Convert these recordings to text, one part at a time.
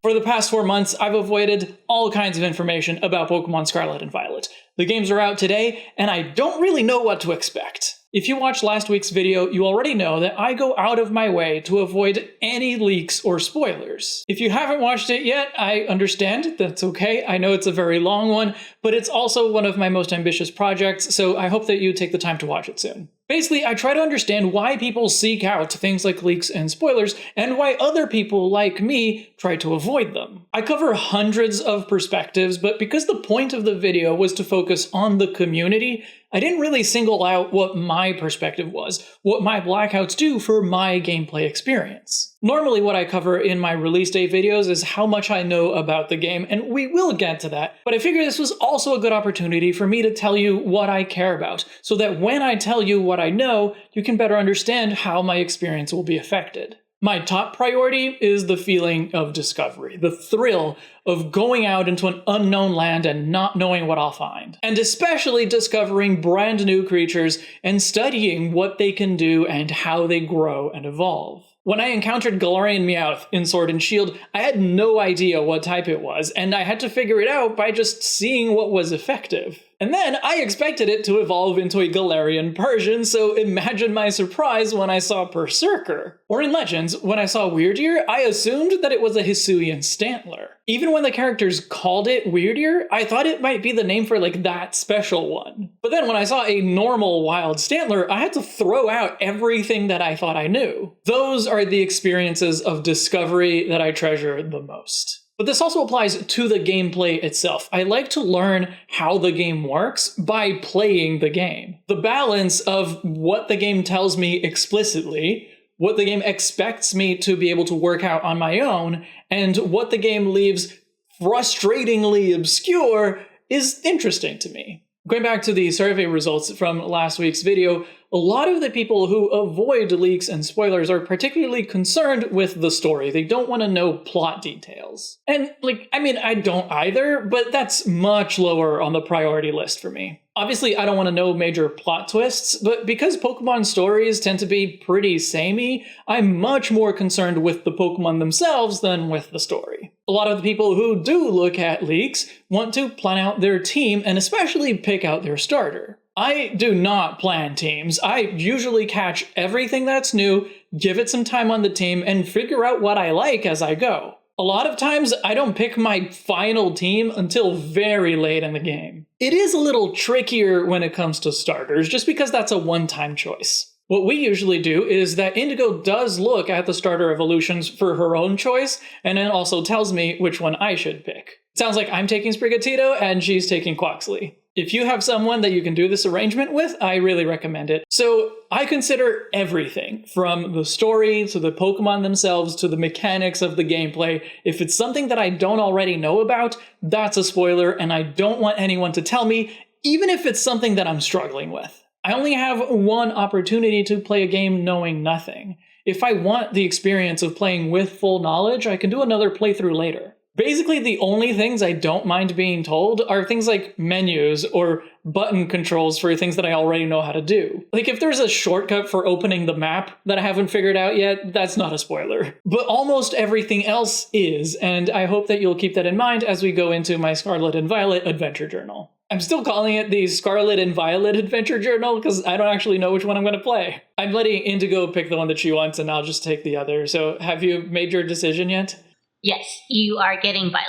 For the past 4 months, I've avoided all kinds of information about Pokemon Scarlet and Violet. The games are out today, and I don't really know what to expect. If you watched last week's video, you already know that I go out of my way to avoid any leaks or spoilers. If you haven't watched it yet, I understand. That's okay. I know it's a very long one, but it's also one of my most ambitious projects, so I hope that you take the time to watch it soon. Basically, I try to understand why people seek out things like leaks and spoilers, and why other people like me try to avoid them. I cover hundreds of perspectives, but because the point of the video was to focus on the community, I didn't really single out what my perspective was, what my blackouts do for my gameplay experience. Normally what I cover in my release day videos is how much I know about the game, and we will get to that, but I figure this was also a good opportunity for me to tell you what I care about, so that when I tell you what I know, you can better understand how my experience will be affected. My top priority is the feeling of discovery, the thrill of going out into an unknown land and not knowing what I'll find. And especially discovering brand new creatures and studying what they can do and how they grow and evolve. When I encountered Galarian Meowth in Sword and Shield, I had no idea what type it was, and I had to figure it out by just seeing what was effective. And then I expected it to evolve into a Galarian Persian, so imagine my surprise when I saw Berserker. Or in Legends, when I saw Weirdeer, I assumed that it was a Hisuian Stantler. Even when the characters called it Weirdeer, I thought it might be the name for like that special one. But then when I saw a normal wild Stantler, I had to throw out everything that I thought I knew. Those are the experiences of discovery that I treasure the most. But this also applies to the gameplay itself. I like to learn how the game works by playing the game. The balance of what the game tells me explicitly, what the game expects me to be able to work out on my own, and what the game leaves frustratingly obscure is interesting to me. Going back to the survey results from last week's video, a lot of the people who avoid leaks and spoilers are particularly concerned with the story. They don't want to know plot details. And I don't either, but that's much lower on the priority list for me. Obviously, I don't want to know major plot twists, but because Pokemon stories tend to be pretty samey, I'm much more concerned with the Pokemon themselves than with the story. A lot of the people who do look at leaks want to plan out their team and especially pick out their starter. I do not plan teams. I usually catch everything that's new, give it some time on the team, and figure out what I like as I go. A lot of times, I don't pick my final team until very late in the game. It is a little trickier when it comes to starters, just because that's a one-time choice. What we usually do is that Indigo does look at the starter evolutions for her own choice, and then also tells me which one I should pick. It sounds like I'm taking Sprigatito and she's taking Quaxley. If you have someone that you can do this arrangement with, I really recommend it. So I consider everything, from the story to the Pokemon themselves to the mechanics of the gameplay. If it's something that I don't already know about, that's a spoiler, and I don't want anyone to tell me, even if it's something that I'm struggling with. I only have one opportunity to play a game knowing nothing. If I want the experience of playing with full knowledge, I can do another playthrough later. Basically, the only things I don't mind being told are things like menus or button controls for things that I already know how to do. Like if there's a shortcut for opening the map that I haven't figured out yet, that's not a spoiler. But almost everything else is, and I hope that you'll keep that in mind as we go into my Scarlet and Violet adventure journal. I'm still calling it the Scarlet and Violet adventure journal because I don't actually know which one I'm going to play. I'm letting Indigo pick the one that she wants and I'll just take the other. So have you made your decision yet? Yes, you are getting Violet.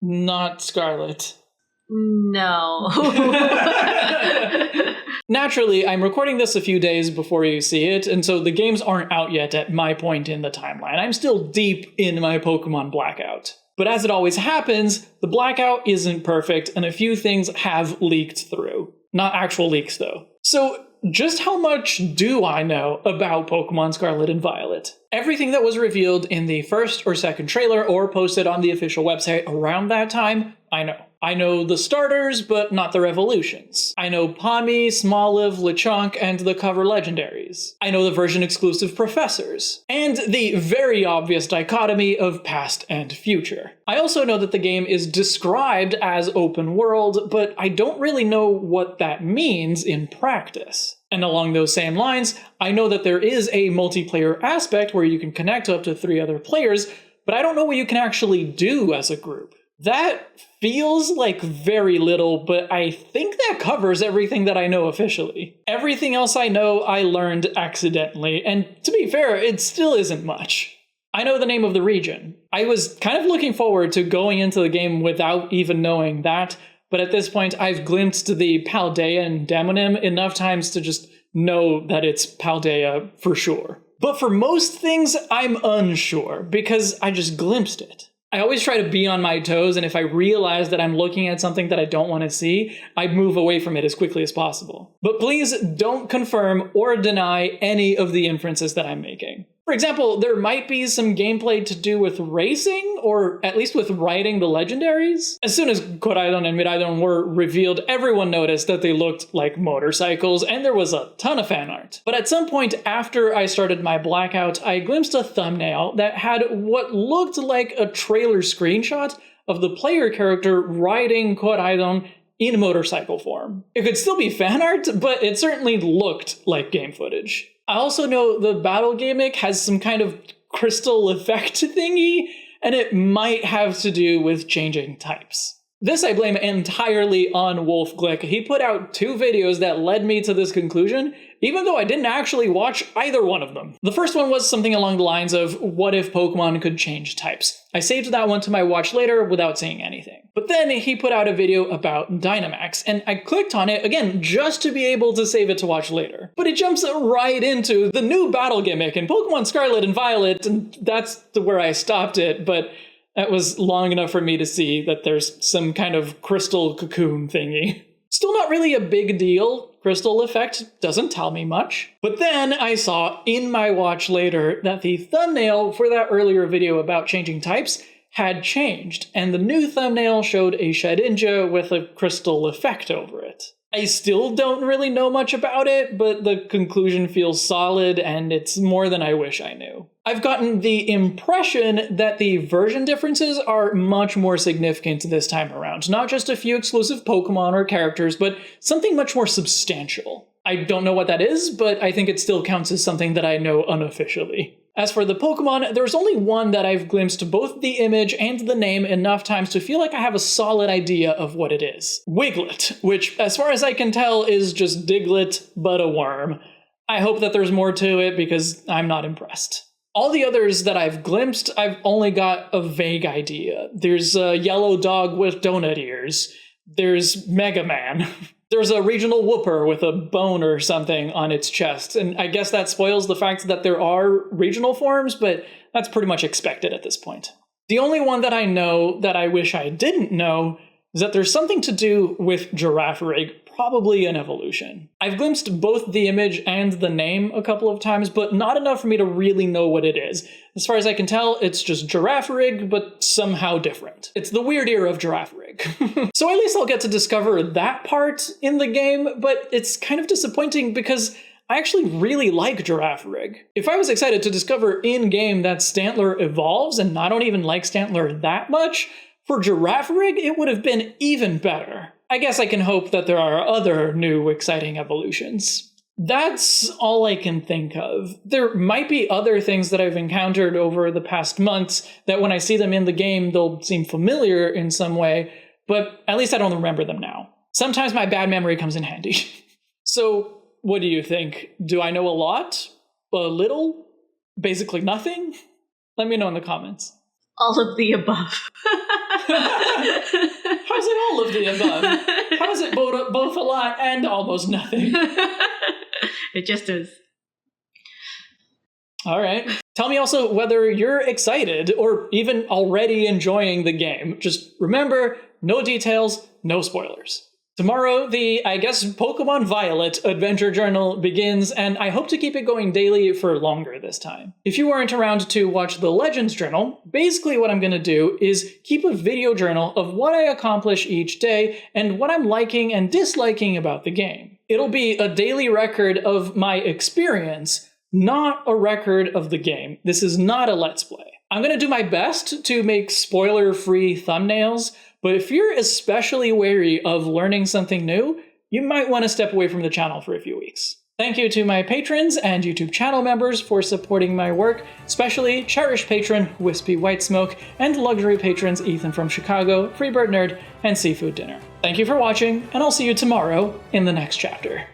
Not Scarlet. No. Naturally, I'm recording this a few days before you see it, and so the games aren't out yet at my point in the timeline. I'm still deep in my Pokemon blackout. But as it always happens, the blackout isn't perfect, and a few things have leaked through. Not actual leaks, though. So, just how much do I know about Pokemon Scarlet and Violet? Everything that was revealed in the first or second trailer or posted on the official website around that time, I know. I know the starters, but not their evolutions. I know Pawmi, Smoliv, Lechonk, and the cover legendaries. I know the version-exclusive professors, and the very obvious dichotomy of past and future. I also know that the game is described as open world, but I don't really know what that means in practice. And along those same lines, I know that there is a multiplayer aspect where you can connect up to 3 other players, but I don't know what you can actually do as a group. That feels like very little, but I think that covers everything that I know officially. Everything else I know, I learned accidentally, and to be fair, it still isn't much. I know the name of the region. I was kind of looking forward to going into the game without even knowing that, but at this point I've glimpsed the Paldea and Demonym enough times to just know that it's Paldea for sure. But for most things, I'm unsure, because I just glimpsed it. I always try to be on my toes, and if I realize that I'm looking at something that I don't want to see, I move away from it as quickly as possible. But please don't confirm or deny any of the inferences that I'm making. For example, there might be some gameplay to do with racing, or at least with riding the legendaries. As soon as Koraidon and Miraidon were revealed, everyone noticed that they looked like motorcycles, and there was a ton of fan art. But at some point after I started my blackout, I glimpsed a thumbnail that had what looked like a trailer screenshot of the player character riding Koraidon in motorcycle form. It could still be fan art, but it certainly looked like game footage. I also know the battle gimmick has some kind of crystal effect thingy, and it might have to do with changing types. This I blame entirely on Wolf Glick. He put out 2 videos that led me to this conclusion, even though I didn't actually watch either one of them. The first one was something along the lines of, what if Pokemon could change types? I saved that one to my watch later without saying anything. But then he put out a video about Dynamax, and I clicked on it, again, just to be able to save it to watch later. But it jumps right into the new battle gimmick in Pokemon Scarlet and Violet, and that's where I stopped it, but that was long enough for me to see that there's some kind of crystal cocoon thingy. Still not really a big deal. Crystal effect doesn't tell me much. But then I saw in my watch later that the thumbnail for that earlier video about changing types had changed, and the new thumbnail showed a Shedinja with a crystal effect over it. I still don't really know much about it, but the conclusion feels solid, and it's more than I wish I knew. I've gotten the impression that the version differences are much more significant this time around. Not just a few exclusive Pokemon or characters, but something much more substantial. I don't know what that is, but I think it still counts as something that I know unofficially. As for the Pokemon, there's only one that I've glimpsed both the image and the name enough times to feel like I have a solid idea of what it is. Wiglet, which, as far as I can tell, is just Diglett, but a worm. I hope that there's more to it, because I'm not impressed. All the others that I've glimpsed, I've only got a vague idea. There's a yellow dog with donut ears. There's Mega Man. There's a regional whooper with a bone or something on its chest, and I guess that spoils the fact that there are regional forms, but that's pretty much expected at this point. The only one that I know that I wish I didn't know is that there's something to do with Girafarig, probably an evolution. I've glimpsed both the image and the name a couple of times, but not enough for me to really know what it is. As far as I can tell, it's just Girafarig, but somehow different. It's the weird ear of Girafarig. So at least I'll get to discover that part in the game, but it's kind of disappointing because I actually really like Girafarig. If I was excited to discover in-game that Stantler evolves, and I don't even like Stantler that much, for Girafarig it would have been even better. I guess I can hope that there are other new exciting evolutions. That's all I can think of. There might be other things that I've encountered over the past months that when I see them in the game, they'll seem familiar in some way, but at least I don't remember them now. Sometimes my bad memory comes in handy. So, what do you think? Do I know a lot? A little? Basically nothing? Let me know in the comments. All of the above. How's it all of the above? How is it both a lot and almost nothing? It just is. All right. Tell me also whether you're excited or even already enjoying the game. Just remember, no details, no spoilers. Tomorrow, the, I guess, Pokemon Violet Adventure Journal begins, and I hope to keep it going daily for longer this time. If you weren't around to watch the Legends Journal, basically what I'm going to do is keep a video journal of what I accomplish each day and what I'm liking and disliking about the game. It'll be a daily record of my experience, not a record of the game. This is not a Let's Play. I'm going to do my best to make spoiler-free thumbnails, but if you're especially wary of learning something new, you might want to step away from the channel for a few weeks. Thank you to my patrons and YouTube channel members for supporting my work, especially cherished patron Wispy Whitesmoke and luxury patrons Ethan from Chicago, Freebird Nerd, and Seafood Dinner. Thank you for watching, and I'll see you tomorrow in the next chapter.